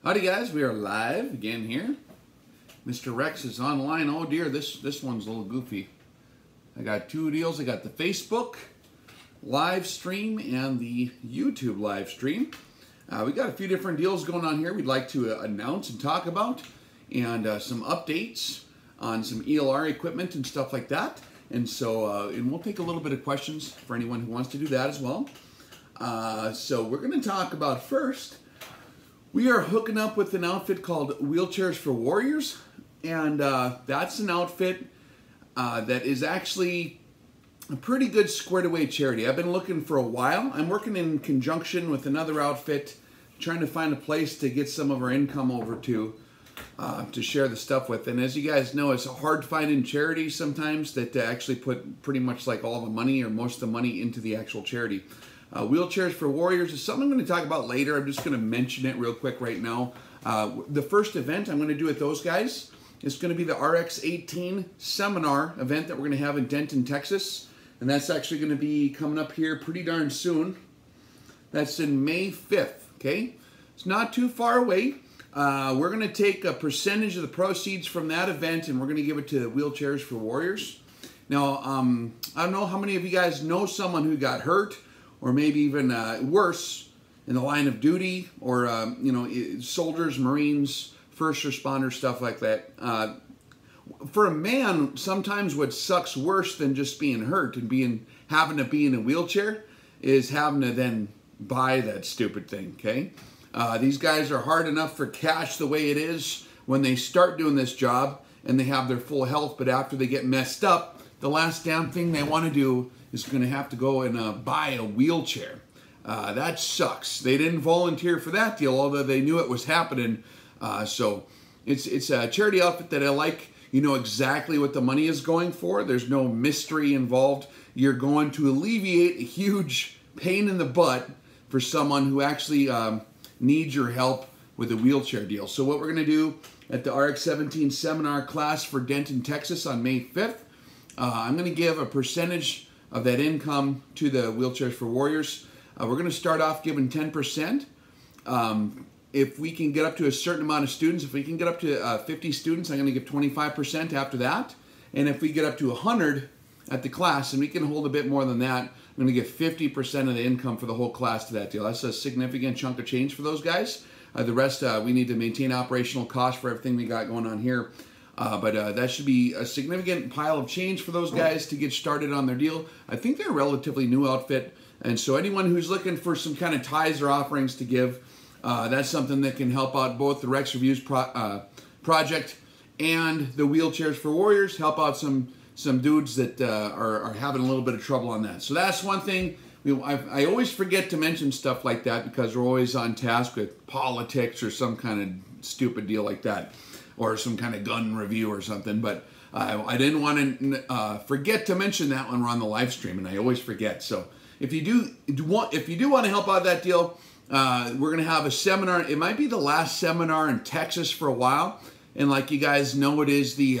Howdy guys, we are live again here. Mr. Rex is online. Oh dear, this one's a little goofy. I got two deals. I got the Facebook live stream and the YouTube live stream. We got a few different deals going on here we'd like to announce and talk about, and some updates on some ELR equipment and stuff like that. And so, and we'll take a little bit of questions for anyone who wants to do that as well. So we're going to talk about first, we are hooking up with an outfit called Wheelchairs for Warriors, and that's an outfit that is actually a pretty good squared away charity. I've been looking for a while. I'm working in conjunction with another outfit, trying to find a place to get some of our income over to share the stuff with. And as you guys know, it's hard finding charities sometimes that actually put pretty much like all the money or most of the money into the actual charity. Wheelchairs for Warriors is something I'm going to talk about later. I'm just going to mention it real quick right now. The first event I'm going to do with those guys is going to be the RX18 Seminar event that we're going to have in Denton, Texas. And that's actually going to be coming up here pretty darn soon. That's in May 5th, okay? It's not too far away. We're going to take a percentage of the proceeds from that event and we're going to give it to Wheelchairs for Warriors. Now, I don't know how many of you guys know someone who got hurt, or maybe even worse, in the line of duty, or you know, soldiers, Marines, first responders, stuff like that. For a man, sometimes what sucks worse than just being hurt and having to be in a wheelchair is having to then buy that stupid thing. Okay, these guys are hard enough for cash the way it is when they start doing this job and they have their full health, but after they get messed up, the last damn thing they want to do is going to have to go and buy a wheelchair. That sucks. They didn't volunteer for that deal, although they knew it was happening. So it's a charity outfit that I like. You know exactly what the money is going for. There's no mystery involved. You're going to alleviate a huge pain in the butt for someone who actually needs your help with a wheelchair deal. So what we're going to do at the RX18 Seminar class for Denton, Texas on May 5th, I'm going to give a percentage of that income to the Wheelchairs for Warriors. We're going to start off giving 10%. If we can get up to a certain amount of students, if we can get up to 50 students, I'm going to give 25% after that. And if we get up to 100 at the class, and we can hold a bit more than that, I'm going to give 50% of the income for the whole class to that deal. That's a significant chunk of change for those guys. The rest, we need to maintain operational costs for everything we got going on here. But that should be a significant pile of change for those guys to get started on their deal. I think they're a relatively new outfit, and so anyone who's looking for some kind of ties or offerings to give, that's something that can help out both the Rex Reviews project and the Wheelchairs for Warriors, help out some dudes that are having a little bit of trouble on that. So that's one thing. I always forget to mention stuff like that because we're always on task with politics or some kind of stupid deal like that, or some kind of gun review or something, but I didn't want to forget to mention that when we're on the live stream, and I always forget. So if you do want to help out that deal, we're going to have a seminar. It might be the last seminar in Texas for a while, and like you guys know, it is the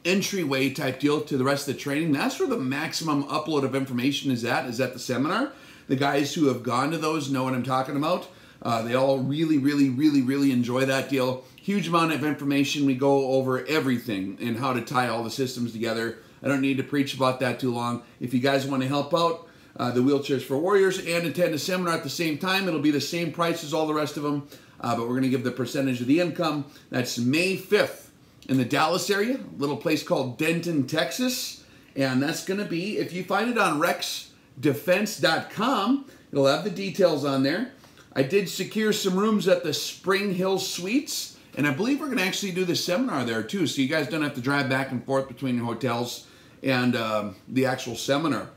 entryway type deal to the rest of the training. That's where the maximum upload of information is at the seminar. The guys who have gone to those know what I'm talking about. They all really enjoy that deal. Huge amount of information. We go over everything and how to tie all the systems together. I don't need to preach about that too long. If you guys want to help out the Wheelchairs for Warriors and attend a seminar at the same time, it'll be the same price as all the rest of them, but we're going to give the percentage of the income. That's May 5th in the Dallas area, a little place called Denton, Texas, and that's going to be, if you find it on rexdefense.com, it'll have the details on there. I did secure some rooms at the Spring Hill Suites, and I believe we're going to actually do the seminar there too, so you guys don't have to drive back and forth between your hotels and the actual seminar.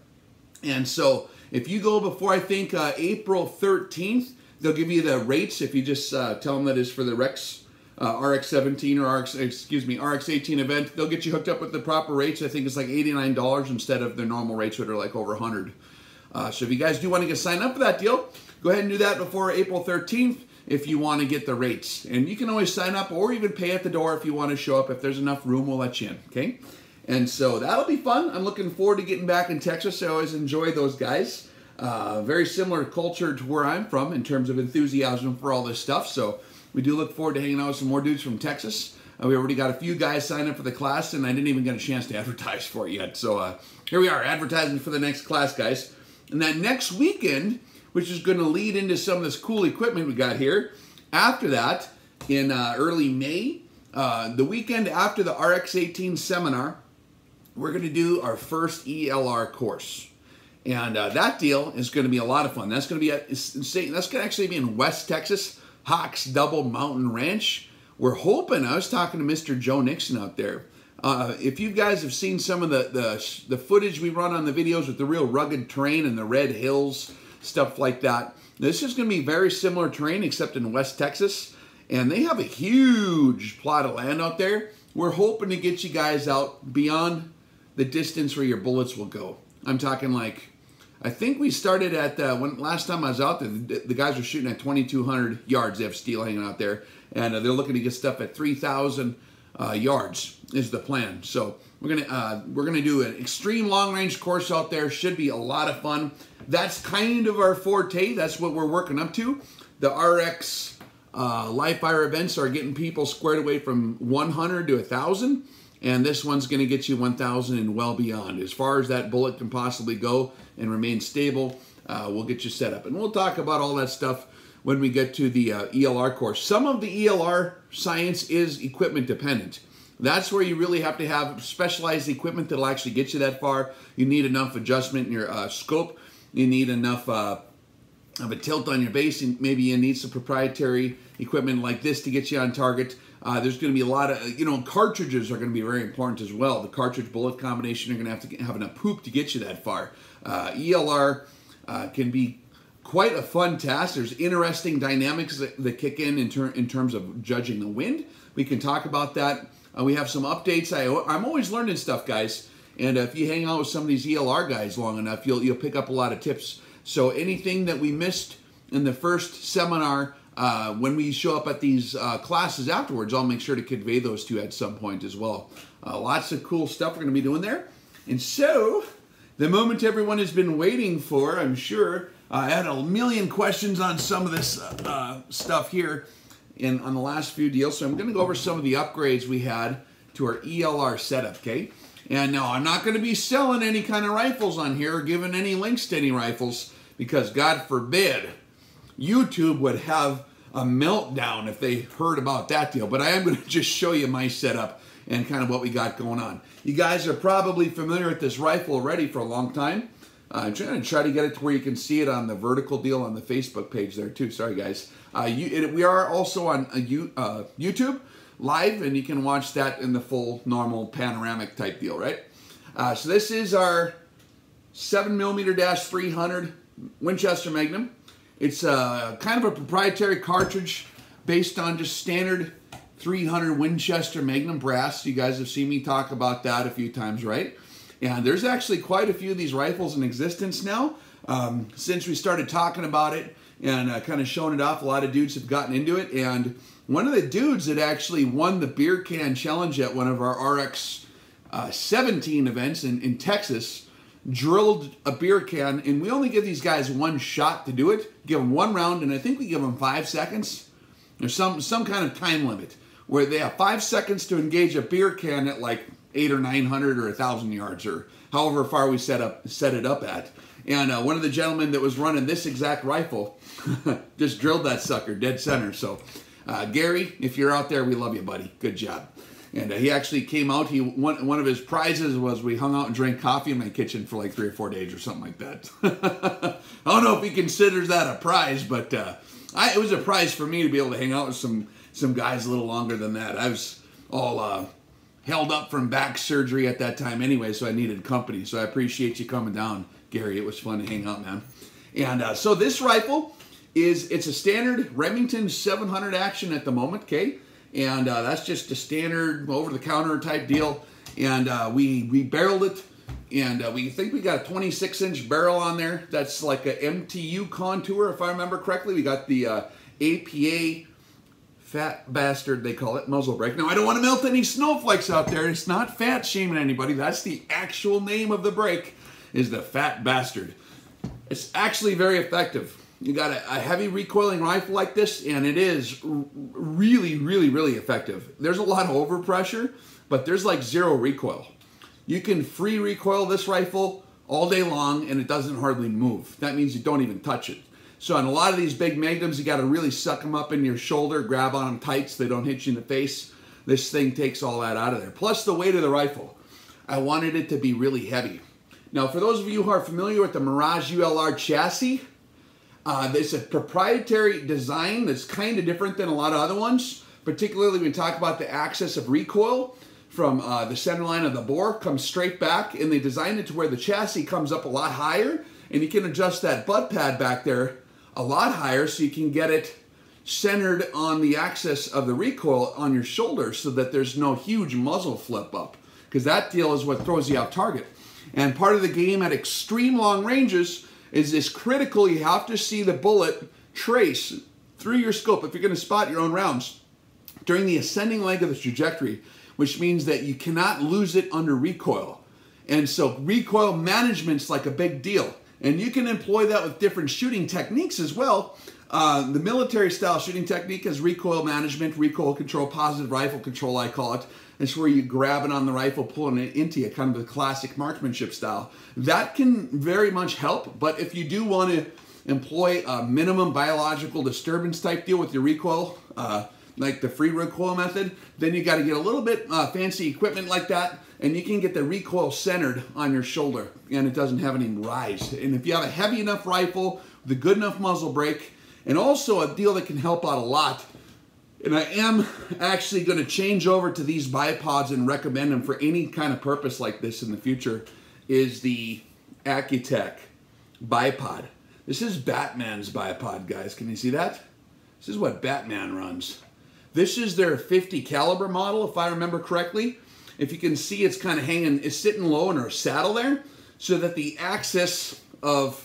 And so if you go before, I think, April 13th, they'll give you the rates if you just tell them that is for the RX17 or RX18 event. They'll get you hooked up with the proper rates. I think it's like $89 instead of their normal rates, which are like over $100. So if you guys do want to get signed up for that deal, go ahead and do that before April 13th if you want to get the rates. And you can always sign up or even pay at the door if you want to show up. If there's enough room, we'll let you in, okay? And so that'll be fun. I'm looking forward to getting back in Texas. I always enjoy those guys. Very similar culture to where I'm from in terms of enthusiasm for all this stuff. So We do look forward to hanging out with some more dudes from Texas. We already got a few guys signed up for the class, and I didn't even get a chance to advertise for it yet. So here we are, advertising for the next class, guys. And that next weekend, which is going to lead into some of this cool equipment we got here, after that, in early May, the weekend after the RX18 Seminar, we're going to do our first ELR course. And that deal is going to be a lot of fun. That's going to be that's going to actually be in West Texas, Hawks Double Mountain Ranch. We're hoping, I was talking to Mr. Joe Nixon out there. If you guys have seen some of the footage we run on the videos with the real rugged terrain and the red hills, stuff like that, this is going to be very similar terrain except in West Texas. And they have a huge plot of land out there. We're hoping to get you guys out beyond the distance where your bullets will go. I'm talking like, I think we started at, last time I was out there, the guys were shooting at 2,200 yards. They have steel hanging out there. And they're looking to get stuff at 3,000 yards is the plan. So we're gonna do an extreme long range course out there. Should be a lot of fun. That's kind of our forte. That's what we're working up to. The RX live fire events are getting people squared away from 100 to 1,000. And this one's going to get you 1,000 and well beyond. As far as that bullet can possibly go and remain stable, we'll get you set up. And we'll talk about all that stuff when we get to the ELR course. Some of the ELR science is equipment dependent. That's where you really have to have specialized equipment that'll actually get you that far. You need enough adjustment in your scope. You need enough of a tilt on your base. And maybe you need some proprietary equipment like this to get you on target. There's going to be a lot of, cartridges are going to be very important as well. The cartridge bullet combination, you're going to have enough poop to get you that far. ELR can be quite a fun task. There's interesting dynamics that kick in terms of judging the wind. We can talk about that. We have some updates. I'm always learning stuff, guys. And if you hang out with some of these ELR guys long enough, you'll pick up a lot of tips. So anything that we missed in the first seminar, when we show up at these classes afterwards, I'll make sure to convey those to you at some point as well. Lots of cool stuff we're going to be doing there. And so, the moment everyone has been waiting for, I'm sure, I had a million questions on some of this stuff here on the last few deals. So I'm going to go over some of the upgrades we had to our ELR setup, okay? And now, I'm not going to be selling any kind of rifles on here or giving any links to any rifles because, God forbid, YouTube would have a meltdown if they heard about that deal. But I am going to just show you my setup and kind of what we got going on. You guys are probably familiar with this rifle already for a long time. I'm trying to get it to where you can see it on the vertical deal on the Facebook page there too. Sorry, guys. We are also on YouTube live, and you can watch that in the full normal panoramic type deal, right? So this is our 7mm-300 Winchester Magnum. It's kind of a proprietary cartridge based on just standard 300 Winchester Magnum brass. You guys have seen me talk about that a few times, right? And there's actually quite a few of these rifles in existence now. Since we started talking about it and kind of showing it off, a lot of dudes have gotten into it. And one of the dudes that actually won the beer can challenge at one of our RX17 events in Texas drilled a beer can, and we only give these guys one shot to do it. Give them one round, and I think we give them 5 seconds. There's some kind of time limit where they have 5 seconds to engage a beer can at like 800 or 900 or 1,000 yards or however far we set it up at. And one of the gentlemen that was running this exact rifle just drilled that sucker dead center. So Gary, if you're out there, we love you, buddy. Good job. And he actually came out. One of his prizes was we hung out and drank coffee in my kitchen for like 3 or 4 days or something like that. I don't know if he considers that a prize, but it was a prize for me to be able to hang out with some guys a little longer than that. I was all held up from back surgery at that time anyway, so I needed company. So I appreciate you coming down, Gary. It was fun to hang out, man. And so this rifle it's a standard Remington 700 action at the moment, okay? And that's just a standard over-the-counter type deal. And we barreled it, and we think we got a 26-inch barrel on there. That's like a MTU contour, if I remember correctly. We got the APA Fat Bastard, they call it, muzzle brake. Now, I don't want to melt any snowflakes out there. It's not fat shaming anybody. That's the actual name of the brake, is the Fat Bastard. It's actually very effective. you got a heavy recoiling rifle like this, and it is really, really, really effective. There's a lot of overpressure, but there's like zero recoil. You can free recoil this rifle all day long, and it doesn't hardly move. That means you don't even touch it. So on a lot of these big Magnums, you got to really suck them up in your shoulder, grab on them tight so they don't hit you in the face. This thing takes all that out of there. Plus the weight of the rifle. I wanted it to be really heavy. Now, for those of you who are familiar with the Mirage Ulr Chassis, it's a proprietary design that's kind of different than a lot of other ones, particularly when we talk about the axis of recoil from the center line of the bore comes straight back, and they designed it to where the chassis comes up a lot higher, and you can adjust that butt pad back there a lot higher so you can get it centered on the axis of the recoil on your shoulder so that there's no huge muzzle flip up, because that deal is what throws you off target. And part of the game at extreme long ranges is this critical. You have to see the bullet trace through your scope if you're going to spot your own rounds during the ascending leg of the trajectory, which means that you cannot lose it under recoil. And so recoil management's like a big deal. And you can employ that with different shooting techniques as well. The military style shooting technique is recoil management, recoil control, positive rifle control, I call it. It's where you grab it on the rifle, pulling it into you, kind of the classic marksmanship style. That can very much help, but if you do want to employ a minimum biological disturbance type deal with your recoil, like the free recoil method, then you got to get a little bit fancy equipment like that, and you can get the recoil centered on your shoulder, and it doesn't have any rise. And if you have a heavy enough rifle with a good enough muzzle brake, and also a deal that can help out a lot, and I am actually going to change over to these bipods and recommend them for any kind of purpose like this in the future, is the Accu bipod. This is Batman's bipod, guys. Can you see that? This is what Batman runs. This is their 50 caliber model, if I remember correctly. If you can see, it's kind of hanging, it's sitting low in our saddle there, so that the axis of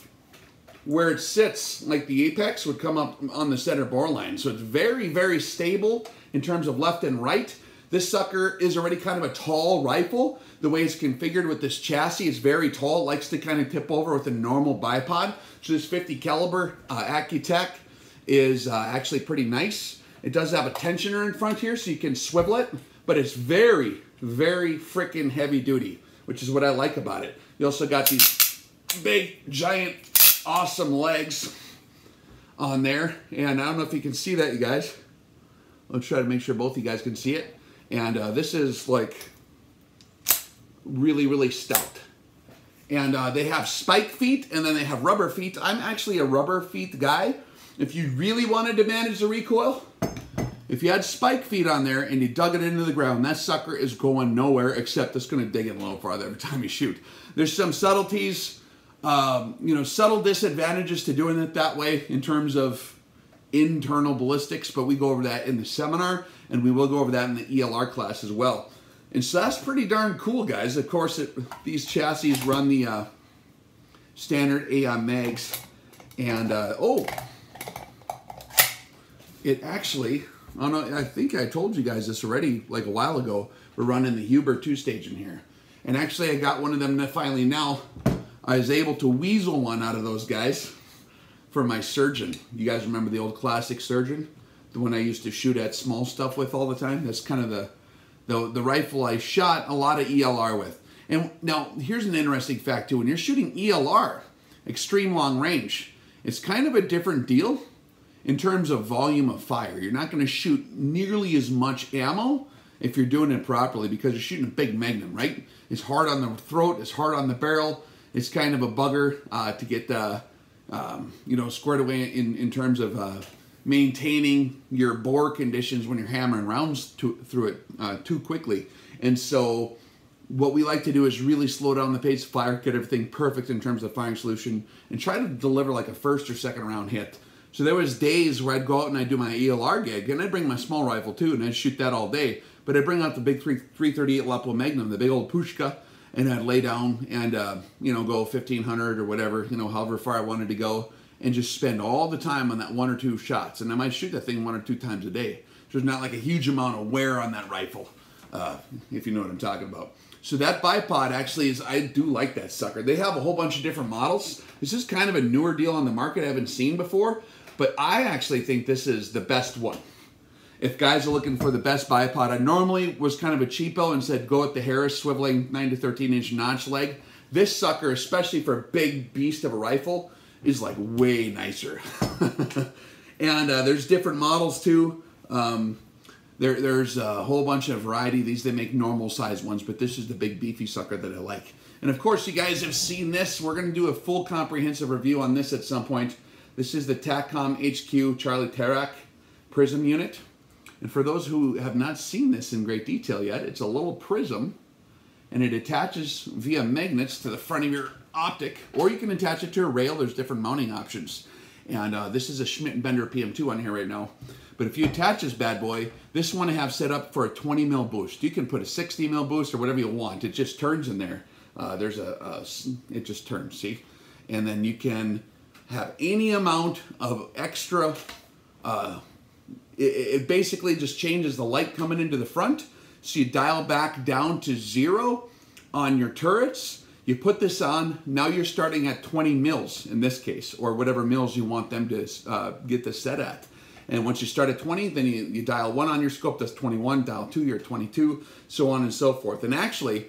where it sits, like the apex, would come up on the center bore line. So it's very, very stable in terms of left and right. This sucker is already kind of a tall rifle. The way it's configured with this chassis is very tall. It likes to kind of tip over with a normal bipod. So this 50 caliber Accu is actually pretty nice. It does have a tensioner in front here so you can swivel it, but it's very, very freaking heavy duty, which is what I like about it. You also got these big, giant, awesome legs on there, and I don't know if you can see that, you guys. Let's try to make sure both of you guys can see it. And this is like really, really stout. And they have spike feet, and then they have rubber feet. I'm actually a rubber feet guy. If you really wanted to manage the recoil, if you had spike feet on there and you dug it into the ground, that sucker is going nowhere, except it's going to dig in a little farther every time you shoot. There's some subtleties, subtle disadvantages to doing it that way in terms of internal ballistics, but we go over that in the seminar, and we will go over that in the ELR class as well. And so that's pretty darn cool, guys. Of course, these chassis run the standard AOM mags, and it actually, I think I told you guys this already like a while ago, we're running the Huber 2-stage in here. And actually I got one of them finally now. I was able to weasel one out of those guys for my Surgeon. You guys remember the old classic Surgeon? The one I used to shoot at small stuff with all the time? That's kind of the rifle I shot a lot of ELR with. And now here's an interesting fact too. When you're shooting ELR, extreme long range, it's kind of a different deal in terms of volume of fire. You're not going to shoot nearly as much ammo if you're doing it properly, because you're shooting a big Magnum, right? It's hard on the throat, it's hard on the barrel. It's kind of a bugger to get squared away in terms of maintaining your bore conditions when you're hammering rounds through it too quickly. And so what we like to do is really slow down the pace of fire, get everything perfect in terms of firing solution, and try to deliver like a first or second round hit. So there was days where I'd go out and I'd do my ELR gig, and I'd bring my small rifle too, and I'd shoot that all day. But I'd bring out the big 338 Lepo Magnum, the big old Pushka, and I'd lay down and go 1,500 or whatever, however far I wanted to go, and just spend all the time on that one or two shots. And I might shoot that thing 1 or 2 times a day. So there's not like a huge amount of wear on that rifle, if you know what I'm talking about. So that bipod actually is, I do like that sucker. They have a whole bunch of different models. This is kind of a newer deal on the market I haven't seen before, but I actually think this is the best one. If guys are looking for the best bipod, I normally was kind of a cheapo and said go with the Harris swiveling 9 to 13 inch notch leg. This sucker, especially for a big beast of a rifle, is like way nicer. And there's different models too. There's a whole bunch of variety. These, they make normal size ones, but this is the big beefy sucker that I like. And of course you guys have seen this. We're gonna do a full comprehensive review on this at some point. This is the TACCOM HQ Charlie Tarak prism unit. And for those who have not seen this in great detail yet, it's a little prism and it attaches via magnets to the front of your optic, or you can attach it to a rail. There's different mounting options. And this is a Schmidt & Bender PM2 on here right now. But if you attach this bad boy, this one I have set up for a 20 mil boost. You can put a 60 mil boost or whatever you want. It just turns in there. It just turns, see? And then you can have any amount of extra, it basically just changes the light coming into the front. So you dial back down to 0 on your turrets. You put this on, now you're starting at 20 mils in this case, or whatever mils you want them to get this set at. And once you start at 20, then you dial 1 on your scope, that's 21, dial 2, you're 22, so on and so forth. And actually,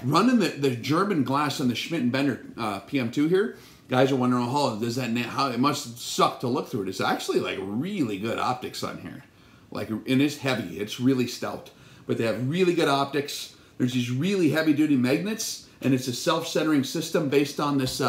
running the German glass on the Schmidt & Bender PM2 here, guys are wondering, oh, does that, how it must suck to look through it. It's actually like really good optics on here. Like, and it's heavy, it's really stout. But they have really good optics. There's these really heavy duty magnets, and it's a self-centering system based on this,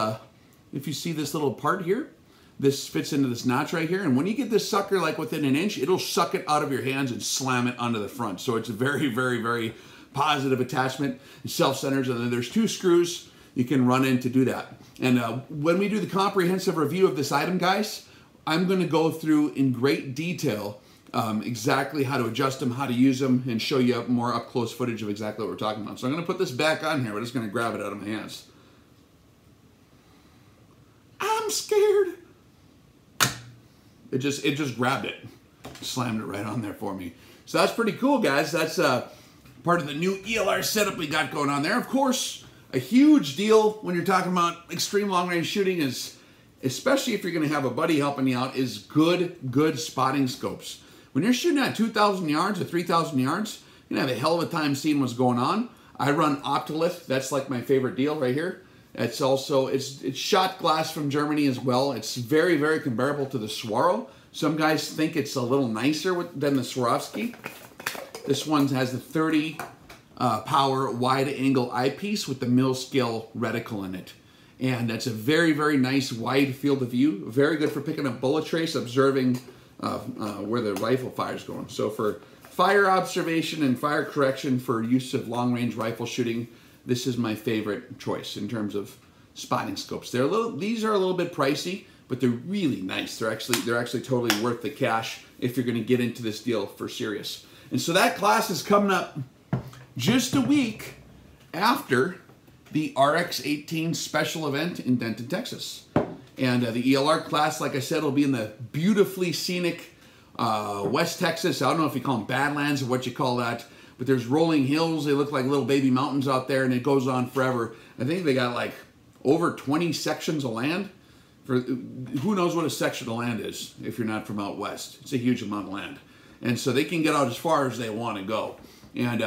if you see this little part here, this fits into this notch right here. And when you get this sucker like within an inch, it'll suck it out of your hands and slam it onto the front. So it's a very, very, very positive attachment. It self-centers, and then there's 2 screws you can run in to do that. And when we do the comprehensive review of this item, guys, I'm gonna go through in great detail exactly how to adjust them, how to use them, and show you more up-close footage of exactly what we're talking about. So I'm gonna put this back on here. We're just gonna grab it out of my hands. I'm scared. It just grabbed it, slammed it right on there for me. So that's pretty cool, guys. That's part of the new ELR setup we got going on there. Of course, a huge deal when you're talking about extreme long-range shooting is, especially if you're going to have a buddy helping you out, is good spotting scopes. When you're shooting at 2,000 yards or 3,000 yards, you're going to have a hell of a time seeing what's going on. I run Optilith. That's like my favorite deal right here. It's also, it's shot glass from Germany as well. It's very, very comparable to the Swaro. Some guys think it's a little nicer than the Swarovski. This one has the 30 power wide angle eyepiece with the mil scale reticle in it. And that's a very, very nice wide field of view. Very good for picking up bullet trace, observing where the rifle fire is going. So for fire observation and fire correction for use of long range rifle shooting, this is my favorite choice in terms of spotting scopes. These are a little bit pricey, but they're really nice. They're actually totally worth the cash if you're going to get into this deal for serious. And so that class is coming up just a week after the RX18 special event in Denton, Texas. And the ELR class, like I said, will be in the beautifully scenic West Texas. I don't know if you call them Badlands or what you call that, but there's rolling hills. They look like little baby mountains out there, and it goes on forever. I think they got like over 20 sections of land. Who knows what a section of land is if you're not from out west. It's a huge amount of land. And so they can get out as far as they want to go. And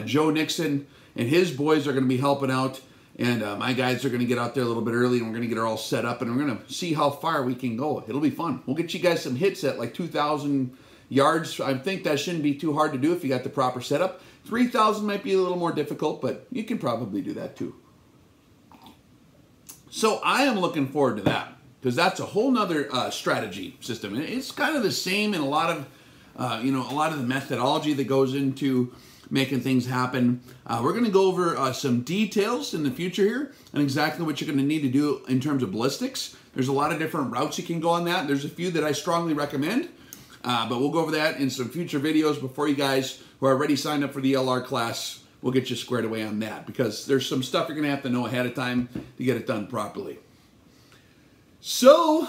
Joe Nixon and his boys are going to be helping out. And my guys are going to get out there a little bit early, and we're going to get it all set up, and we're going to see how far we can go. It'll be fun. We'll get you guys some hits at like 2,000 yards. I think that shouldn't be too hard to do if you got the proper setup. 3,000 might be a little more difficult, but you can probably do that too. So I am looking forward to that, because that's a whole nother strategy system. And it's kind of the same in a lot of, a lot of the methodology that goes into making things happen. We're going to go over some details in the future here and exactly what you're going to need to do in terms of ballistics. There's a lot of different routes you can go on that. There's a few that I strongly recommend, but we'll go over that in some future videos before you guys who are already signed up for the ELR class. We'll get you squared away on that, because there's some stuff you're going to have to know ahead of time to get it done properly. So,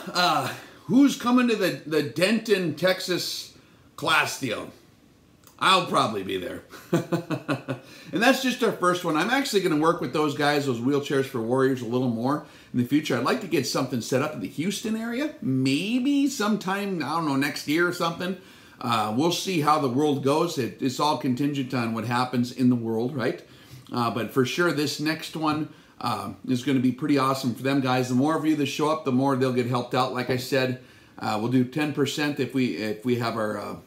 who's coming to the Denton, Texas class deal? I'll probably be there. And that's just our first one. I'm actually going to work with those guys, those wheelchairs for warriors, a little more in the future. I'd like to get something set up in the Houston area, maybe sometime, I don't know, next year or something. We'll see how the world goes. It's all contingent on what happens in the world, right? But for sure, this next one is going to be pretty awesome for them guys. The more of you that show up, the more they'll get helped out. Like I said, we'll do 10% if we have our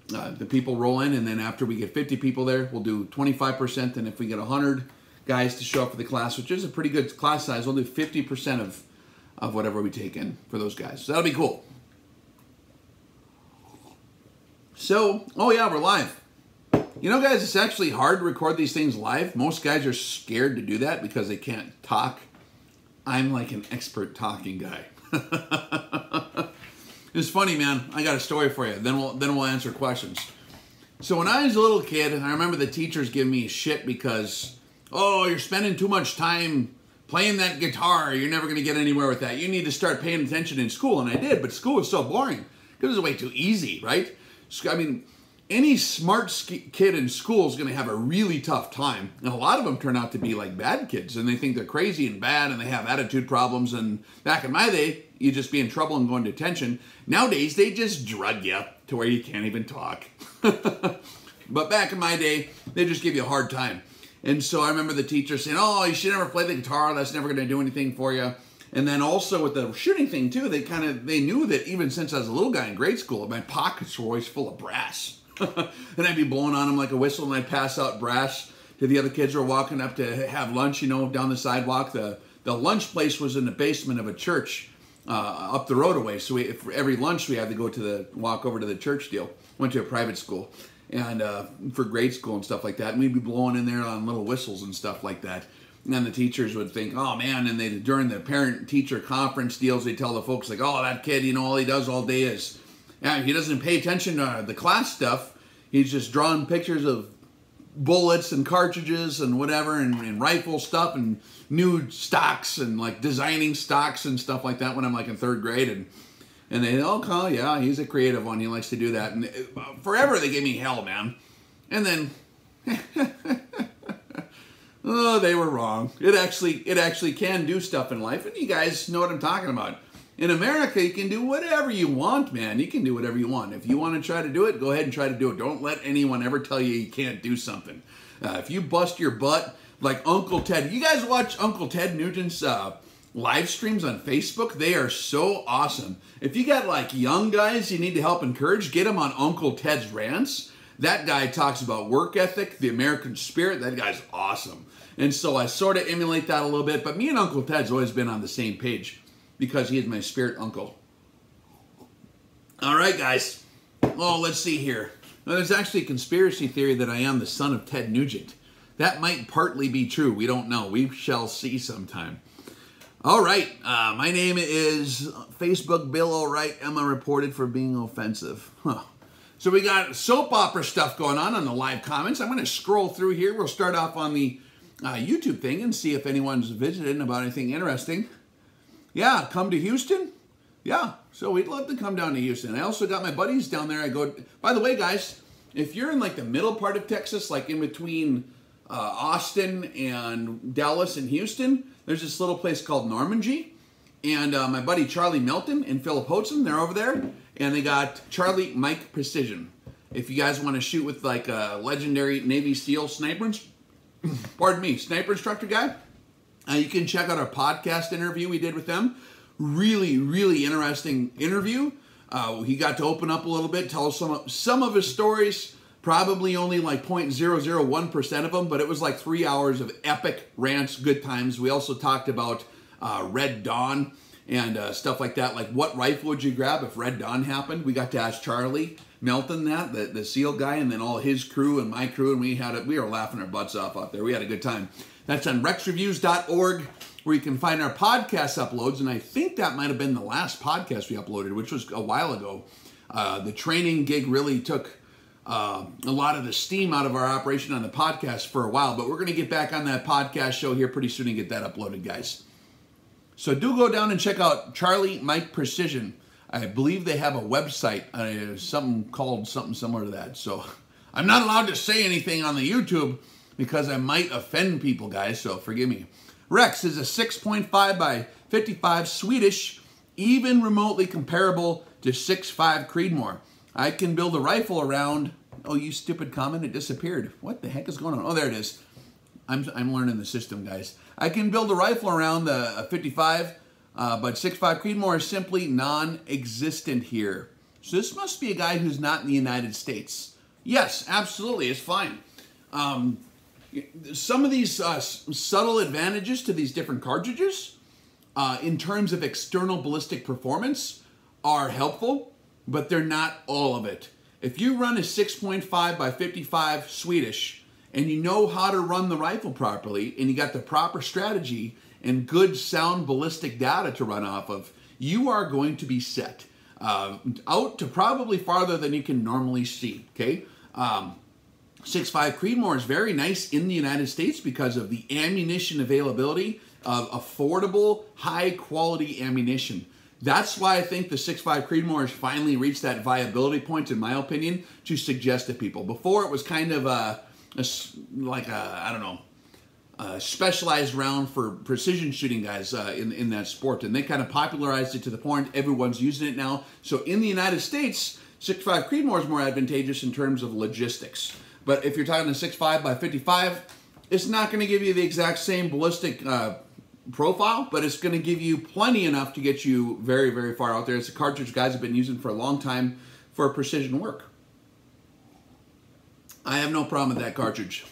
the people roll in, and then after we get 50 people there, we'll do 25%. And if we get 100 guys to show up for the class, which is a pretty good class size, we'll do 50% of whatever we take in for those guys. So that'll be cool. So, oh yeah, we're live. You know, guys, it's actually hard to record these things live. Most guys are scared to do that because they can't talk. I'm like an expert talking guy. It's funny, man. I got a story for you. Then we'll answer questions. So when I was a little kid, I remember the teachers giving me shit because, oh, you're spending too much time playing that guitar. You're never going to get anywhere with that. You need to start paying attention in school. And I did, but school was so boring because it was way too easy, right? So, I mean, any smart kid in school is going to have a really tough time. And a lot of them turn out to be like bad kids, and they think they're crazy and bad, and they have attitude problems. And back in my day, you'd just be in trouble and go into detention. Nowadays, they just drug you to where you can't even talk. But back in my day, they just give you a hard time. And so I remember the teacher saying, oh, you should never play the guitar. That's never going to do anything for you. And then also with the shooting thing too, they knew that even since I was a little guy in grade school, my pockets were always full of brass. And I'd be blowing on them like a whistle, and I'd pass out brass to the other kids who were walking up to have lunch, you know, down the sidewalk. The lunch place was in the basement of a church up the road away. So for every lunch, we had to go to walk over to the church deal. Went to a private school and for grade school and stuff like that. And we'd be blowing in there on little whistles and stuff like that. And then the teachers would think, oh man, and during the parent-teacher conference deals, they tell the folks like, oh, that kid, you know, all he does all day is, he doesn't pay attention to the class stuff. He's just drawing pictures of bullets and cartridges and whatever, and rifle stuff and new stocks and like designing stocks and stuff like that when I'm like in third grade. And they, oh, yeah, he's a creative one. He likes to do that. And forever they gave me hell, man. And then... oh, they were wrong. It actually can do stuff in life, and you guys know what I'm talking about. In America, you can do whatever you want, man. You can do whatever you want. If you want to try to do it, go ahead and try to do it. Don't let anyone ever tell you you can't do something. If you bust your butt, like Uncle Ted. You guys watch Uncle Ted Nugent's live streams on Facebook? They are so awesome. If you got like young guys you need to help encourage, get them on Uncle Ted's rants. That guy talks about work ethic, the American spirit. That guy's awesome. And so I sort of emulate that a little bit. But me and Uncle Ted's always been on the same page because he is my spirit uncle. All right, guys. Oh, let's see here. Now, there's actually a conspiracy theory that I am the son of Ted Nugent. That might partly be true. We don't know. We shall see sometime. All right. My name is Facebook Bill Alright. Emma reported for being offensive. Huh. So we got soap opera stuff going on the live comments. I'm going to scroll through here. We'll start off on the YouTube thing and see if anyone's visited about anything interesting. Yeah, come to Houston? Yeah, so we'd love to come down to Houston. I also got my buddies down there. By the way, guys, if you're in like the middle part of Texas, like in between Austin and Dallas and Houston, there's this little place called Normandy. And my buddy Charlie Melton and Philip Hotzen, they're over there. And they got Charlie Mike Precision. If you guys want to shoot with like a legendary Navy SEAL sniper instructor guy, you can check out our podcast interview we did with them. Really, really interesting interview. He got to open up a little bit, tell us some of his stories, probably only like 0.001% of them, but it was like 3 hours of epic rants, good times. We also talked about Red Dawn and stuff like that. Like, what rifle would you grab if Red Dawn happened? We got to ask Charlie Melton that, the SEAL guy, and then all his crew and my crew, and we were laughing our butts off out there. We had a good time. That's on rexreviews.org, where you can find our podcast uploads, and I think that might have been the last podcast we uploaded, which was a while ago. The training gig really took a lot of the steam out of our operation on the podcast for a while, but we're going to get back on that podcast show here pretty soon and get that uploaded, guys. So do go down and check out Charlie Mike Precision. I believe they have a website, something called something similar to that. So I'm not allowed to say anything on the YouTube because I might offend people, guys, so forgive me. Rex is a 6.5 by 55 Swedish, even remotely comparable to 6.5 Creedmoor. I can build a rifle around... Oh, you stupid comment, it disappeared. What the heck is going on? Oh, there it is. I'm learning the system, guys. I can build a rifle around a 55, but 6.5 Creedmoor is simply non-existent here. So this must be a guy who's not in the United States. Yes, absolutely, it's fine. Some of these subtle advantages to these different cartridges in terms of external ballistic performance are helpful, but they're not all of it. If you run a 6.5 by 55 Swedish and you know how to run the rifle properly and you got the proper strategy and good sound ballistic data to run off of, you are going to be set out to probably farther than you can normally see, okay? 6.5 Creedmoor is very nice in the United States because of the ammunition availability of affordable, high-quality ammunition. That's why I think the 6.5 Creedmoor has finally reached that viability point, in my opinion, to suggest to people. Before, it was kind of a specialized round for precision shooting guys in that sport, and they kind of popularized it to the point everyone's using it now. So in the United States, 6.5 Creedmoor is more advantageous in terms of logistics. But if you're talking a 6.5 by 55, it's not going to give you the exact same ballistic profile, but it's going to give you plenty enough to get you very, very far out there. It's a cartridge guys have been using for a long time for precision work. I have no problem with that cartridge.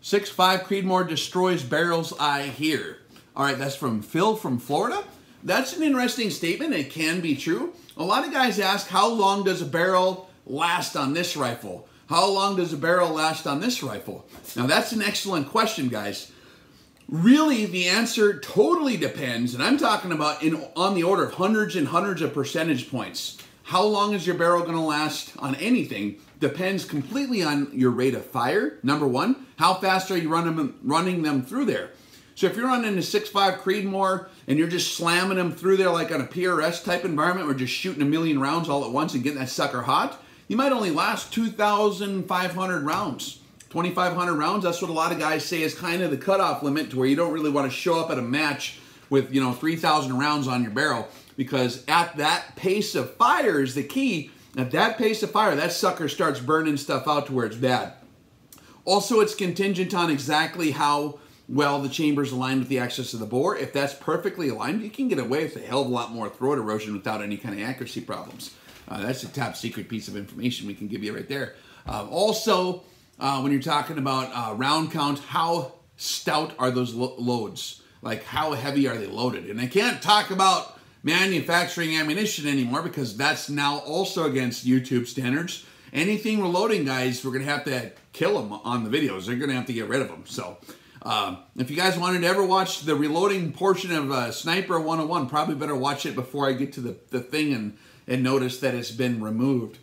6.5 Creedmoor destroys barrels, I hear. All right, that's from Phil from Florida. That's an interesting statement. It can be true. A lot of guys ask, how long does a barrel last on this rifle? How long does a barrel last on this rifle? Now, that's an excellent question, guys. Really, the answer totally depends, and I'm talking about on the order of hundreds and hundreds of percentage points. How long is your barrel going to last on anything depends completely on your rate of fire, number one. How fast are you running them through there? So if you're running a 6.5 Creedmoor and you're just slamming them through there like on a PRS type environment, or just shooting a million rounds all at once and getting that sucker hot, you might only last 2,500 rounds. 2,500 rounds, that's what a lot of guys say is kind of the cutoff limit, to where you don't really want to show up at a match with, 3,000 rounds on your barrel, because at that pace of fire is the key. At that pace of fire, that sucker starts burning stuff out to where it's bad. Also, it's contingent on exactly how well the chamber's aligned with the axis of the bore. If that's perfectly aligned, you can get away with a hell of a lot more throat erosion without any kind of accuracy problems. That's a top secret piece of information we can give you right there. Also, when you're talking about round count, how stout are those loads? Like, how heavy are they loaded? And I can't talk about manufacturing ammunition anymore, because that's now also against YouTube standards. Anything we're loading, guys, we're going to have to kill them on the videos. They're going to have to get rid of them. So if you guys wanted to ever watch the reloading portion of Sniper 101, probably better watch it before I get to the thing and notice that it's been removed.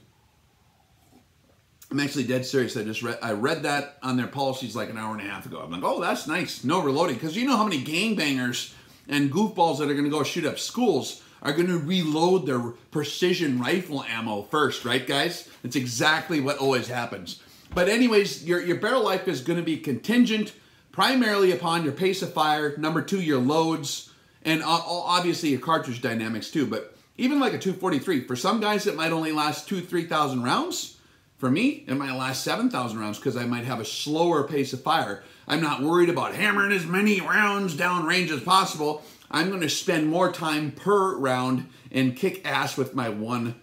I'm actually dead serious. I read that on their policies like an hour and a half ago. I'm like, oh, that's nice. No reloading. Because you know how many gangbangers and goofballs that are going to go shoot up schools are going to reload their precision rifle ammo first, right, guys? That's exactly what always happens. But anyways, your barrel life is going to be contingent primarily upon your pace of fire, number two, your loads, and obviously your cartridge dynamics too. But even like a 243, for some guys it might only last 2,000-3,000 rounds. For me, it might last 7,000 rounds because I might have a slower pace of fire. I'm not worried about hammering as many rounds down range as possible. I'm going to spend more time per round and kick ass with my one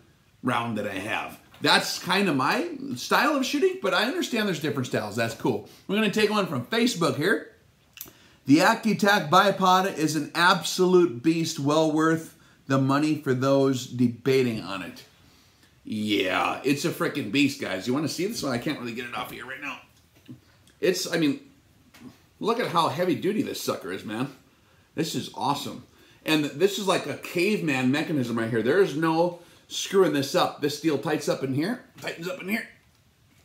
round that I have. That's kind of my style of shooting, but I understand there's different styles. That's cool. We're going to take one from Facebook here. The Accu Tab Bipod is an absolute beast, well worth the money for those debating on it. Yeah, it's a freaking beast, guys. You want to see this one? I can't really get it off here right now. I mean, look at how heavy duty this sucker is, man. This is awesome. And this is like a caveman mechanism right here. There is no screwing this up. This steel tightens up in here.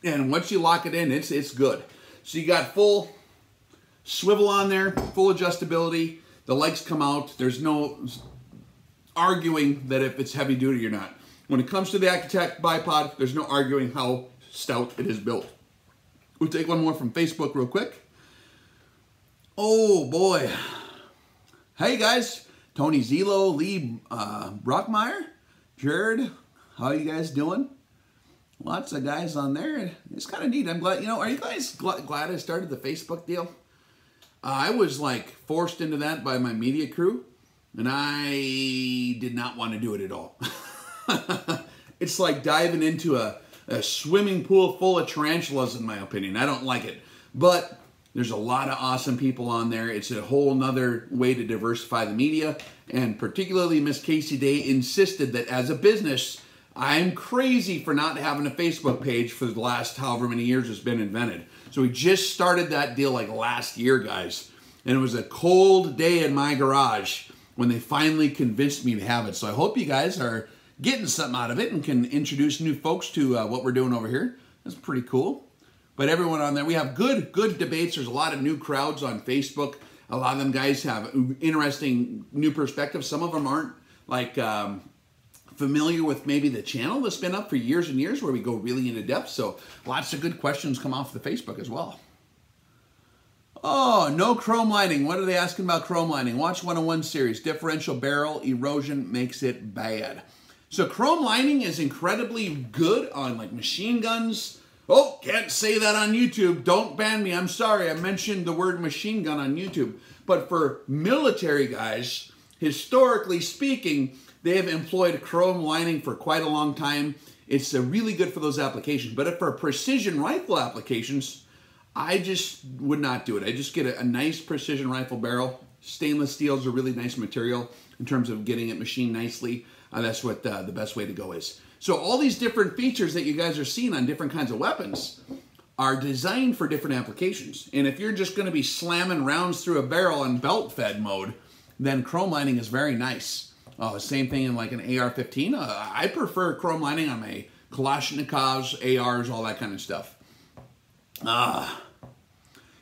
And once you lock it in, it's good. So you got full swivel on there, full adjustability. The legs come out. There's no arguing that if it's heavy duty or not. when it comes to the Tab Bipod, there's no arguing how stout it is built. We'll take one more from Facebook real quick. Oh boy. Hey guys, Tony Zelo, Lee Brockmeyer, Jared, how you guys doing? Lots of guys on there. It's kind of neat. I'm glad, you know, are you guys glad I started the Facebook deal? I was like forced into that by my media crew, and I did not want to do it at all. It's like diving into a swimming pool full of tarantulas, in my opinion. I don't like it. But there's a lot of awesome people on there. It's a whole nother way to diversify the media. And particularly Miss Casey Day insisted that as a business, I'm crazy for not having a Facebook page for the last however many years it's been invented. So we just started that deal like last year, guys. And it was a cold day in my garage when they finally convinced me to have it. So I hope you guys are getting something out of it and can introduce new folks to what we're doing over here. That's pretty cool. But everyone on there, we have good debates. There's a lot of new crowds on Facebook. A lot of them guys have interesting new perspectives. Some of them aren't like familiar with maybe the channel that's been up for years and years where we go really into depth. So lots of good questions come off the Facebook as well. Oh, no chrome lining. What are they asking about chrome lining? Watch 101 series. Differential barrel erosion makes it bad. So chrome lining is incredibly good on like machine guns. Oh, can't say that on YouTube. Don't ban me. I'm sorry. I mentioned the word machine gun on YouTube. But for military guys, historically speaking, they have employed chrome lining for quite a long time. It's really good for those applications. But if for precision rifle applications, I just would not do it. I just get a nice precision rifle barrel. Stainless steel is a really nice material in terms of getting it machined nicely. That's what the best way to go is. So all these different features that you guys are seeing on different kinds of weapons are designed for different applications. And if you're just going to be slamming rounds through a barrel in belt-fed mode, then chrome lining is very nice. Same thing in like an AR-15. I prefer chrome lining on my Kalashnikovs, ARs, all that kind of stuff.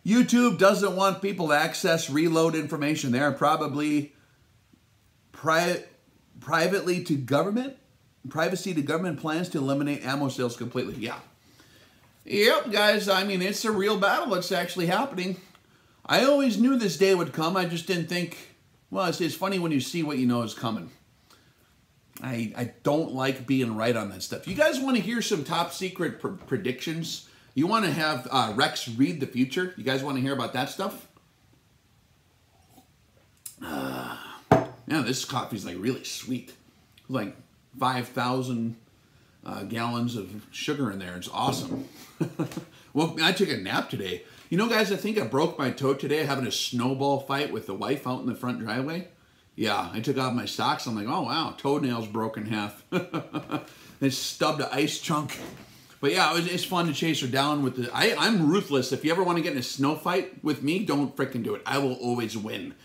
YouTube doesn't want people to access reload information. They are probably privacy to government plans to eliminate ammo sales completely. Yeah. Yep, guys, I mean, it's a real battle. It's actually happening. I always knew this day would come. I just didn't think, well, it's funny when you see what you know is coming. I don't like being right on that stuff. You guys want to hear some top secret predictions? You want to have Rex read the future? You guys want to hear about that stuff? Yeah, this coffee's like really sweet. Like 5,000 gallons of sugar in there. It's awesome. Well, I took a nap today. You know, guys, I think I broke my toe today having a snowball fight with the wife out in the front driveway. Yeah, I took off my socks. I'm like, oh, wow, toenails broke in half. They stubbed an ice chunk. But yeah, it's fun to chase her down with the... I'm ruthless. If you ever want to get in a snow fight with me, don't frickin' do it. I will always win.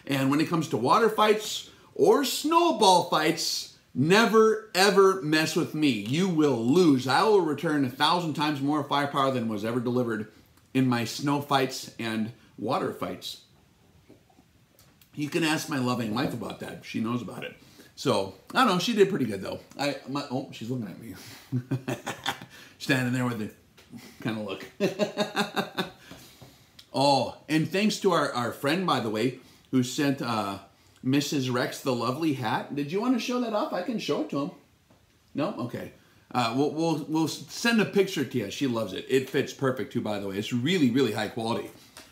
And when it comes to water fights or snowball fights, never, ever mess with me. You will lose. I will return 1,000 times more firepower than was ever delivered in my snow fights and water fights. You can ask my loving wife about that. She knows about it. So, I don't know. She did pretty good, though. Oh, she's looking at me. Standing there with the kind of look. Oh, and thanks to our friend, by the way, who sent Mrs. Rex the lovely hat. Did you want to show that off? I can show it to him. No? Okay. We'll send a picture to you. She loves it. It fits perfect, too, by the way. It's really, really high quality.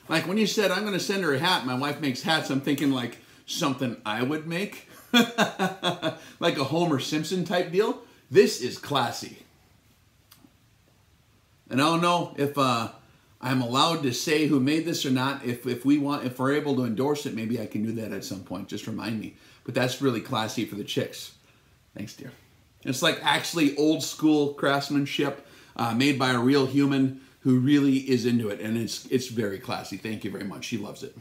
Like when you said, I'm going to send her a hat, my wife makes hats, I'm thinking like something I would make. Like a Homer Simpson type deal. This is classy. And I don't know if I'm allowed to say who made this or not. If we're able to endorse it, maybe I can do that at some point. Just remind me. But that's really classy for the chicks. Thanks, dear. It's like actually old school craftsmanship made by a real human who really is into it. And it's very classy. Thank you very much. She loves it.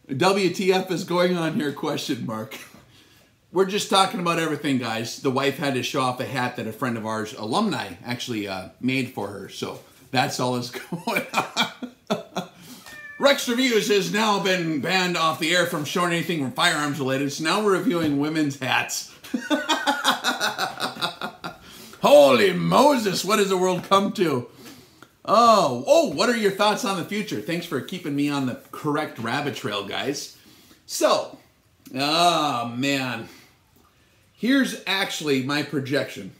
WTF is going on here, question mark. We're just talking about everything, guys. The wife had to show off a hat that a friend of ours, alumni, actually made for her. So that's all that's going on. Rex Reviews has now been banned off the air from showing anything firearms related, so now we're reviewing women's hats. Holy Moses, what has the world come to? Oh, what are your thoughts on the future? Thanks for keeping me on the correct rabbit trail, guys. So, oh man, here's actually my projection.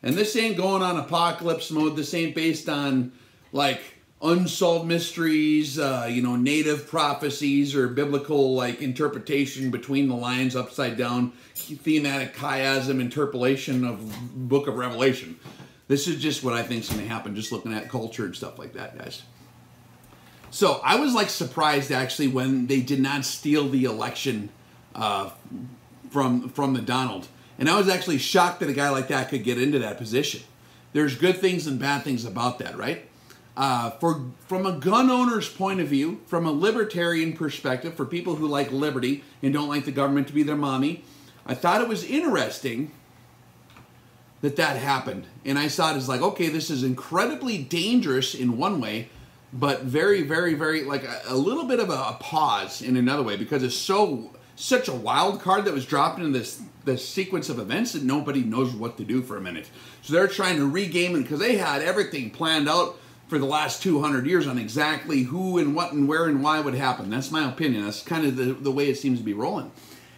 And this ain't going on apocalypse mode. This ain't based on like unsolved mysteries, native prophecies or biblical like interpretation between the lines, upside down, thematic chiasm interpolation of Book of Revelation. This is just what I think is going to happen, just looking at culture and stuff like that, guys. So I was like surprised actually when they did not steal the election from the Donald. And I was actually shocked that a guy like that could get into that position. There's good things and bad things about that, right? From a gun owner's point of view, from a libertarian perspective, for people who like liberty and don't like the government to be their mommy, I thought it was interesting that happened. And I saw it as like, okay, this is incredibly dangerous in one way, but very, very, very, like a little bit of a pause in another way, because it's such a wild card that was dropped into this sequence of events that nobody knows what to do for a minute. So they're trying to regame it because they had everything planned out for the last 200 years on exactly who and what and where and why would happen. That's my opinion. That's kind of the way it seems to be rolling.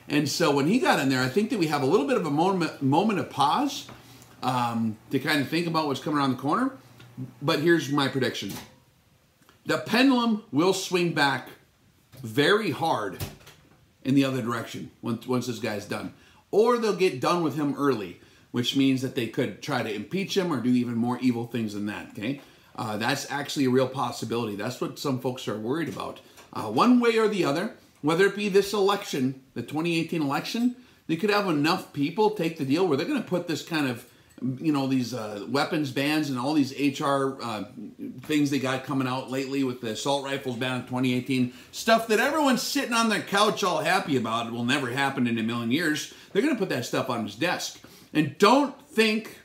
And so when he got in there, I think that we have a little bit of a moment of pause to kind of think about what's coming around the corner. But here's my prediction. The pendulum will swing back very hard in the other direction once this guy's done. Or they'll get done with him early, which means that they could try to impeach him or do even more evil things than that, okay? That's actually a real possibility. That's what some folks are worried about. One way or the other, whether it be this election, the 2018 election, they could have enough people take the deal where they're going to put this kind of, these weapons bans and all these HR things they got coming out lately with the assault rifles ban in 2018, stuff that everyone's sitting on their couch all happy about. It will never happen in a million years. They're going to put that stuff on his desk. And don't think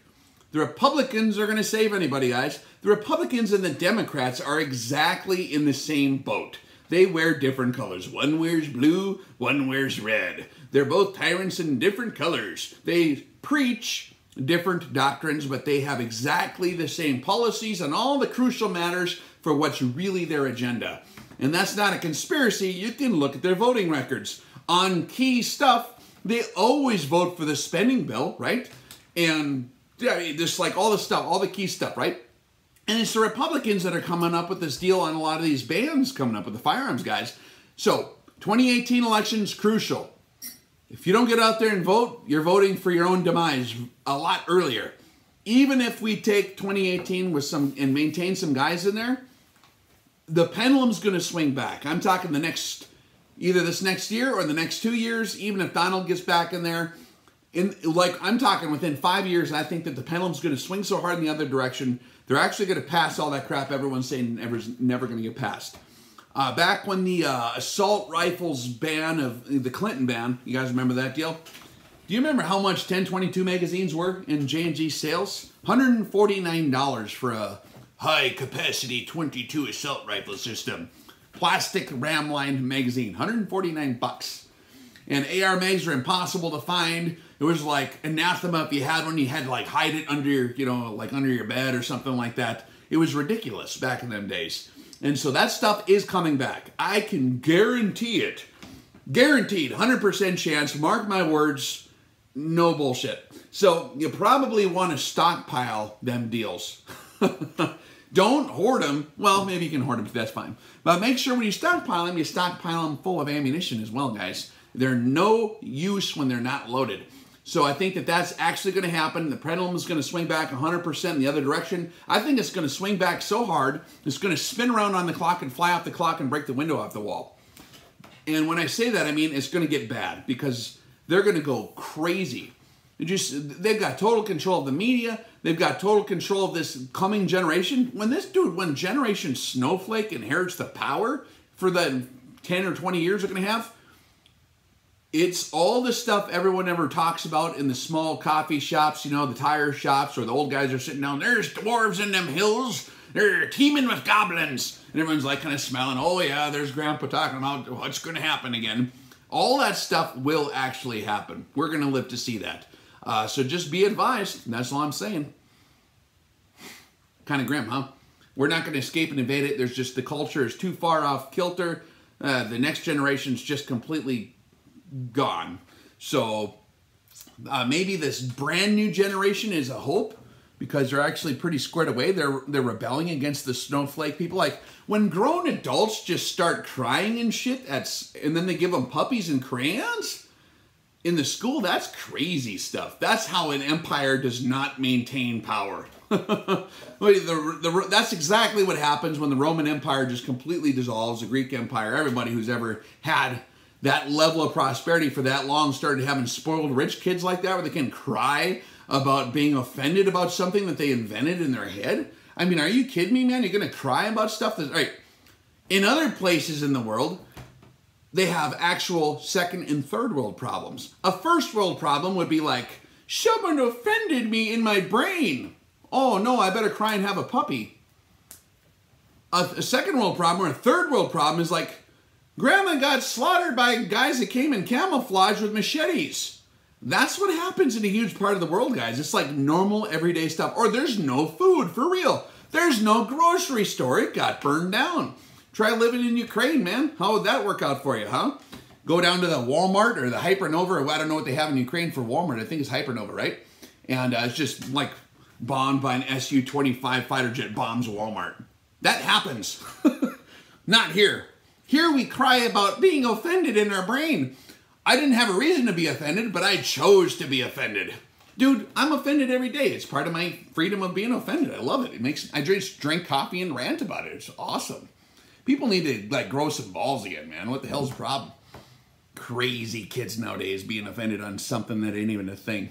the Republicans are going to save anybody, guys. The Republicans and the Democrats are exactly in the same boat. They wear different colors. One wears blue, one wears red. They're both tyrants in different colors. They preach different doctrines, but they have exactly the same policies on all the crucial matters for what's really their agenda. And that's not a conspiracy. You can look at their voting records. On key stuff, they always vote for the spending bill, right? And just like all the stuff, all the key stuff, right? And it's the Republicans that are coming up with this deal on a lot of these bans coming up with the firearms guys. So 2018 election is crucial. If you don't get out there and vote, you're voting for your own demise a lot earlier. Even if we take 2018 with and maintain some guys in there, the pendulum's going to swing back. I'm talking either this next year or the next 2 years, even if Donald gets back in there. I'm talking within 5 years, I think that the pendulum's going to swing so hard in the other direction, they're actually going to pass all that crap everyone's saying never going to get passed. Back when the assault rifles ban of the Clinton ban, you guys remember that deal? Do you remember how much 10/22 magazines were in J&G sales? $149 for a high-capacity 22 assault rifle system. Plastic ram-lined magazine, 149 bucks. And AR mags are impossible to find. It was like anathema if you had one, you had to like hide it under your, under your bed or something like that. It was ridiculous back in them days. And so that stuff is coming back. I can guarantee it. Guaranteed, 100% chance, mark my words, no bullshit. So you probably want to stockpile them deals. Don't hoard them. Well, maybe you can hoard them, that's fine. But make sure when you stockpile them full of ammunition as well, guys. They're no use when they're not loaded. So I think that that's actually going to happen. The pendulum is going to swing back 100% in the other direction. I think it's going to swing back so hard, it's going to spin around on the clock and fly off the clock and break the window off the wall. And when I say that, I mean it's going to get bad because they're going to go crazy. They've got total control of the media. They've got total control of this coming generation. When Generation Snowflake inherits the power for the 10 or 20 years they're going to have, it's all the stuff everyone ever talks about in the small coffee shops, the tire shops, or the old guys are sitting down, there's dwarves in them hills, they're teeming with goblins. and everyone's like kind of smiling. Oh yeah, there's Grandpa talking about what's going to happen again. All that stuff will actually happen. We're going to live to see that. So just be advised. That's all I'm saying. Kind of grim, huh? We're not going to escape and evade it. There's just the culture is too far off kilter. The next generation's just completely gone. So maybe this brand new generation is a hope because they're actually pretty squared away. They're rebelling against the snowflake people. Like when grown adults just start crying and shit, and then they give them puppies and crayons in the school, that's crazy stuff. That's how an empire does not maintain power. That's exactly what happens when the Roman Empire just completely dissolves, the Greek Empire. Everybody who's ever had that level of prosperity for that long started having spoiled rich kids like that where they can cry about being offended about something that they invented in their head. I mean, are you kidding me, man? You're going to cry about stuff that's... Right. In other places in the world, they have actual second and third world problems. A first world problem would be like, someone offended me in my brain. Oh no, I better cry and have a puppy. A second world problem or a third world problem is like, Grandma got slaughtered by guys that came in camouflage with machetes. That's what happens in a huge part of the world, guys. It's like normal everyday stuff. Or there's no food, for real. There's no grocery store. It got burned down. Try living in Ukraine, man. How would that work out for you, huh? Go down to the Walmart or the Hypernova, or I don't know what they have in Ukraine for Walmart. I think it's Hypernova, right? And it's just like bombed by an Su-25 fighter jet bombs Walmart. That happens. Not here. Here we cry about being offended in our brain. I didn't have a reason to be offended, but I chose to be offended. Dude, I'm offended every day. It's part of my freedom of being offended. I love it. I just drink coffee and rant about it. It's awesome. People need to like grow some balls again, man. What the hell's the problem? Crazy kids nowadays being offended on something that ain't even a thing.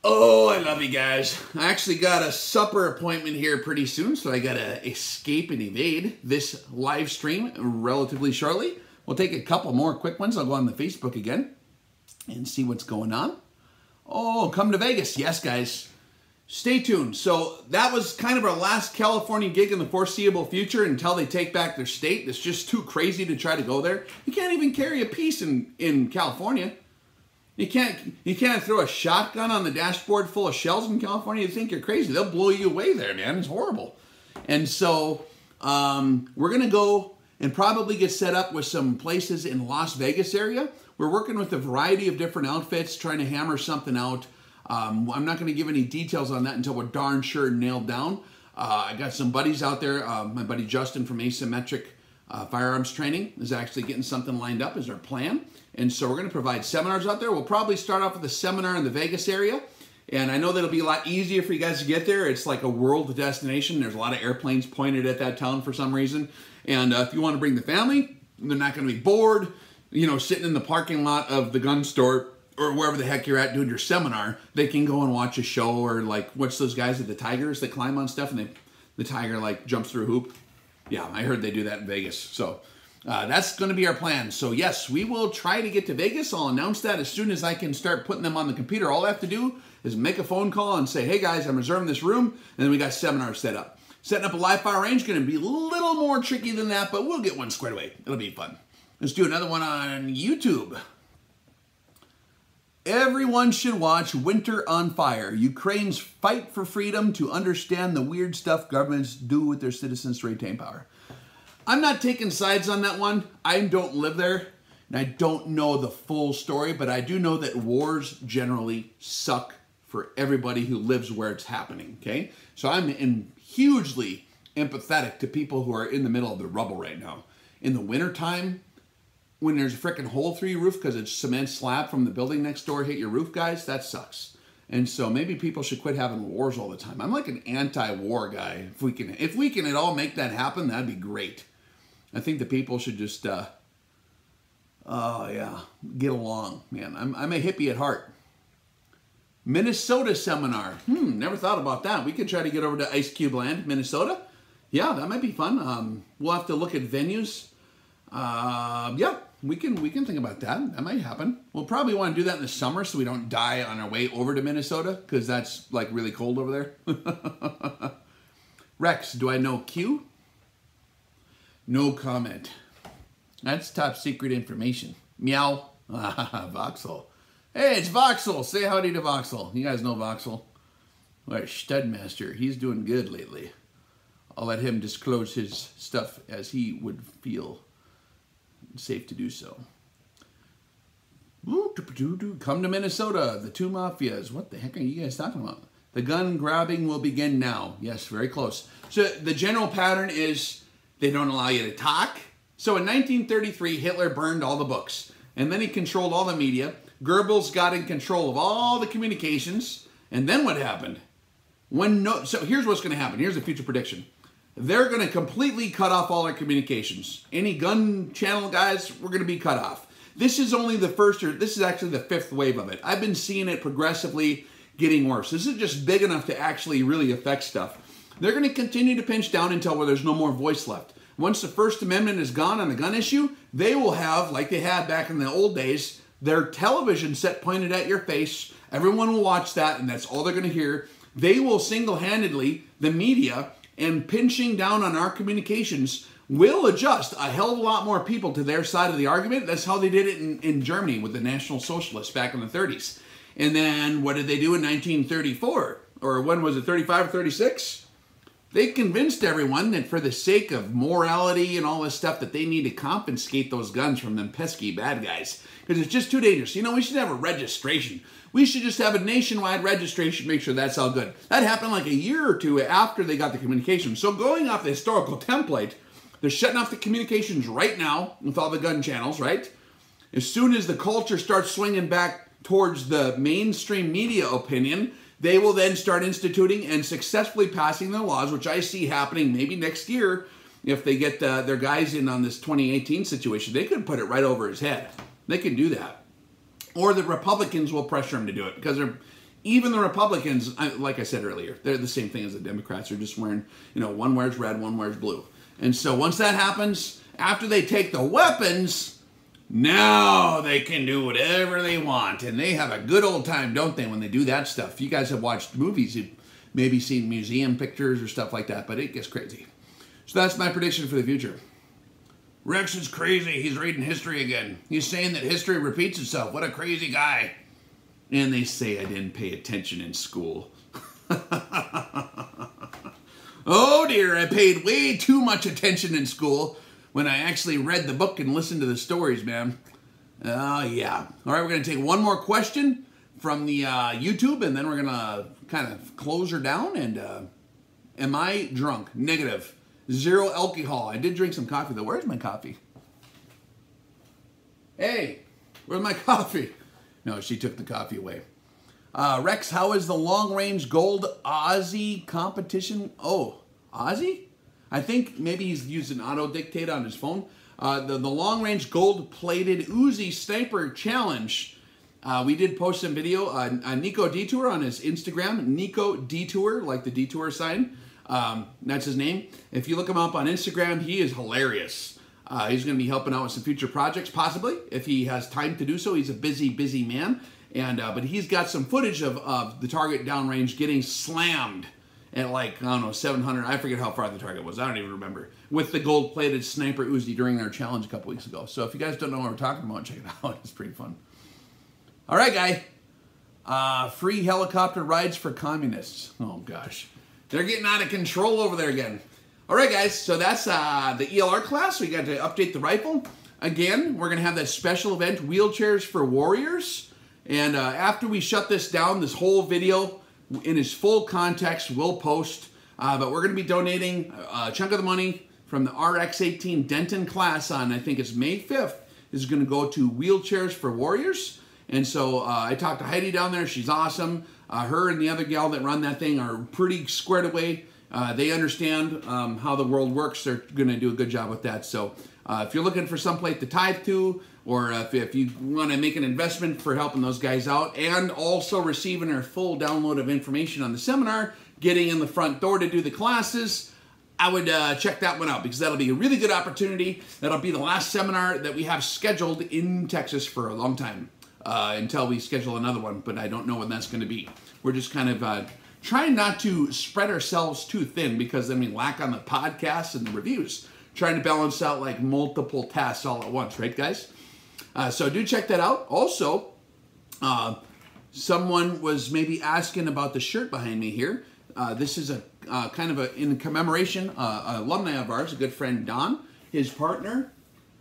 Oh, I love you guys. I actually got a supper appointment here pretty soon, so I got to escape and evade this live stream relatively shortly. We'll take a couple more quick ones. I'll go on the Facebook again and see what's going on. Oh, come to Vegas. Yes, guys. Stay tuned. So that was kind of our last California gig in the foreseeable future until they take back their state. It's just too crazy to try to go there. You can't even carry a piece in California. You can't throw a shotgun on the dashboard full of shells in California. You think you're crazy. They'll blow you away there, man. It's horrible. And so we're going to go and probably get set up with some places in Las Vegas area. We're working with a variety of different outfits, trying to hammer something out. I'm not going to give any details on that until we're darn sure nailed down. I got some buddies out there. My buddy Justin from Asymmetric Firearms Training is actually getting something lined up as our plan. And so we're going to provide seminars out there. We'll probably start off with a seminar in the Vegas area. And I know that'll be a lot easier for you guys to get there. It's like a world destination. There's a lot of airplanes pointed at that town for some reason. And if you want to bring the family, they're not going to be bored, you know, sitting in the parking lot of the gun store or wherever the heck you're at doing your seminar. They can go and watch a show, or like, what's those guys at the Tigers that climb on stuff and the tiger like jumps through a hoop? Yeah, I heard they do that in Vegas. So that's going to be our plan. So yes, we will try to get to Vegas. I'll announce that as soon as I can start putting them on the computer. All I have to do is make a phone call and say, hey guys, I'm reserving this room. And then we got seminars set up. Setting up a live fire range is going to be a little more tricky than that, but we'll get one squared away. It'll be fun. Let's do another one on YouTube. Everyone should watch Winter on Fire, Ukraine's fight for freedom to understand the weird stuff governments do with their citizens to retain power. I'm not taking sides on that one. I don't live there, and I don't know the full story, but I do know that wars generally suck for everybody who lives where it's happening, okay? So I'm hugely empathetic to people who are in the middle of the rubble right now. In the wintertime, when there's a freaking hole through your roof because it's cement slab from the building next door hit your roof, guys, that sucks. And so maybe people should quit having wars all the time. I'm like an anti-war guy. If we can at all make that happen, that'd be great. I think the people should just, get along, man. I'm a hippie at heart. Minnesota seminar. Never thought about that. We could try to get over to Ice Cube Land, Minnesota. Yeah, that might be fun. We'll have to look at venues. Yeah, we can think about that. That might happen. We'll probably want to do that in the summer so we don't die on our way over to Minnesota, because that's like really cold over there. Rex, do I know Q? No comment. That's top secret information. Meow. Voxel. Hey, it's Voxel. Say howdy to Voxel. You guys know Voxel. What a stud master. He's doing good lately. I'll let him disclose his stuff as he would feel safe to do so. Come to Minnesota. The two mafias. What the heck are you guys talking about? The gun grabbing will begin now. Yes, very close. So the general pattern is they don't allow you to talk. So in 1933, Hitler burned all the books. And then he controlled all the media. Goebbels got in control of all the communications. And then what happened? So here's what's going to happen. Here's a future prediction. They're going to completely cut off all our communications. Any gun channel guys, we're going to be cut off. This is only the first, or this is actually the fifth wave of it. I've been seeing it progressively getting worse. This is just big enough to actually really affect stuff. They're going to continue to pinch down until where there's no more voice left. Once the First Amendment is gone on the gun issue, they will have, like they had back in the old days, their television set pointed at your face. Everyone will watch that, and that's all they're going to hear. They will single-handedly, the media, and pinching down on our communications will adjust a hell of a lot more people to their side of the argument. That's how they did it in Germany with the National Socialists back in the 30s. And then what did they do in 1934? Or when was it, 35 or 36? They convinced everyone that for the sake of morality and all this stuff that they need to confiscate those guns from them pesky bad guys. Because it's just too dangerous. You know, we should have a registration. We should just have a nationwide registration, make sure that's all good. That happened like a year or two after they got the communication. So going off the historical template, they're shutting off the communications right now with all the gun channels, right? As soon as the culture starts swinging back towards the mainstream media opinion, they will then start instituting and successfully passing their laws, which I see happening maybe next year if they get their guys in on this 2018 situation. They could put it right over his head. They can do that. Or the Republicans will pressure him to do it because even the Republicans, like I said earlier, they're the same thing as the Democrats. They're just wearing, you know, one wears red, one wears blue. And so once that happens, after they take the weapons, now they can do whatever they want. And they have a good old time, don't they, when they do that stuff. If you guys have watched movies, you've maybe seen museum pictures or stuff like that, but it gets crazy. So that's my prediction for the future. Rex is crazy. He's reading history again. He's saying that history repeats itself. What a crazy guy. And they say I didn't pay attention in school. Oh dear, I paid way too much attention in school when I actually read the book and listened to the stories, man. Oh yeah. All right, we're going to take one more question from the YouTube, and then we're going to kind of close her down. And am I drunk? Negative. 0 alcohol. I did drink some coffee, though. Where's my coffee? Hey, where's my coffee? No, she took the coffee away. Rex, how is the long-range gold Aussie competition? Oh, Aussie? I think maybe he's using auto-dictate on his phone. The long-range gold-plated Uzi Sniper Challenge. We did post some video on Nico Detour on his Instagram. Nico Detour, like the detour sign. That's his name. If you look him up on Instagram, he is hilarious. He's going to be helping out with some future projects, possibly, if he has time to do so. He's a busy, busy man. And but he's got some footage of the target downrange getting slammed at like, I don't know, 700. I forget how far the target was. I don't even remember. With the gold-plated Sniper Uzi during their challenge a couple weeks ago. So if you guys don't know what we're talking about, check it out. It's pretty fun. All right, guy. Free helicopter rides for communists. Oh, gosh. They're getting out of control over there again. All right, guys. So that's the ELR class. We got to update the rifle. Again, we're going to have that special event, Wheelchairs for Warriors. And after we shut this down, this whole video in its full context we'll post. But we're going to be donating a chunk of the money from the RX18 Denton class on, I think it's May 5th, is going to go to Wheelchairs for Warriors. And so I talked to Heidi down there. She's awesome. Her and the other gal that run that thing are pretty squared away. They understand how the world works. They're going to do a good job with that. So if you're looking for someplace to tithe to, or if you want to make an investment for helping those guys out, and also receiving our full download of information on the seminar, getting in the front door to do the classes, I would check that one out, because that'll be a really good opportunity. That'll be the last seminar that we have scheduled in Texas for a long time, until we schedule another one, but I don't know when that's going to be. We're just kind of trying not to spread ourselves too thin because then we lack on the podcast and the reviews. Trying to balance out like multiple tasks all at once, right, guys? So do check that out. Also, someone was maybe asking about the shirt behind me here. This is a kind of in commemoration, alumni of ours, a good friend Don, his partner,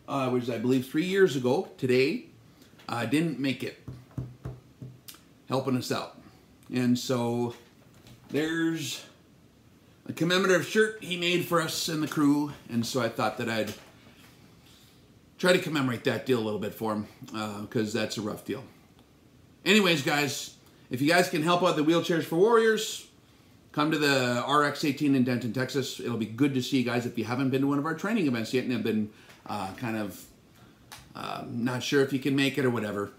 was I believe 3 years ago today, didn't make it, helping us out. And so there's a commemorative shirt he made for us and the crew, and so I thought that I'd try to commemorate that deal a little bit for him, because that's a rough deal. Anyways, guys, if you guys can help out the Wheelchairs for Warriors, come to the RX18 in Denton, Texas. It'll be good to see you guys if you haven't been to one of our training events yet and have been kind of not sure if you can make it or whatever.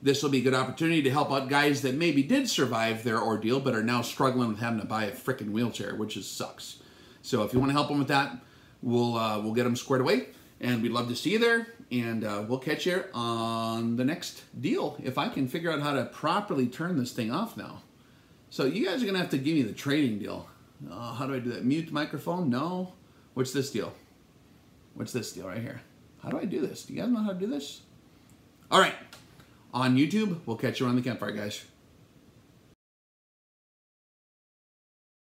This will be a good opportunity to help out guys that maybe did survive their ordeal but are now struggling with having to buy a freaking wheelchair, which is sucks. So if you want to help them with that, we'll get them squared away, and we'd love to see you there. And we'll catch you on the next deal if I can figure out how to properly turn this thing off now. So you guys are gonna have to give me the trading deal. How do I do that? Mute microphone? No. What's this deal? What's this deal right here? How do I do this? Do you guys know how to do this? All right. On YouTube, we'll catch you around the campfire, guys.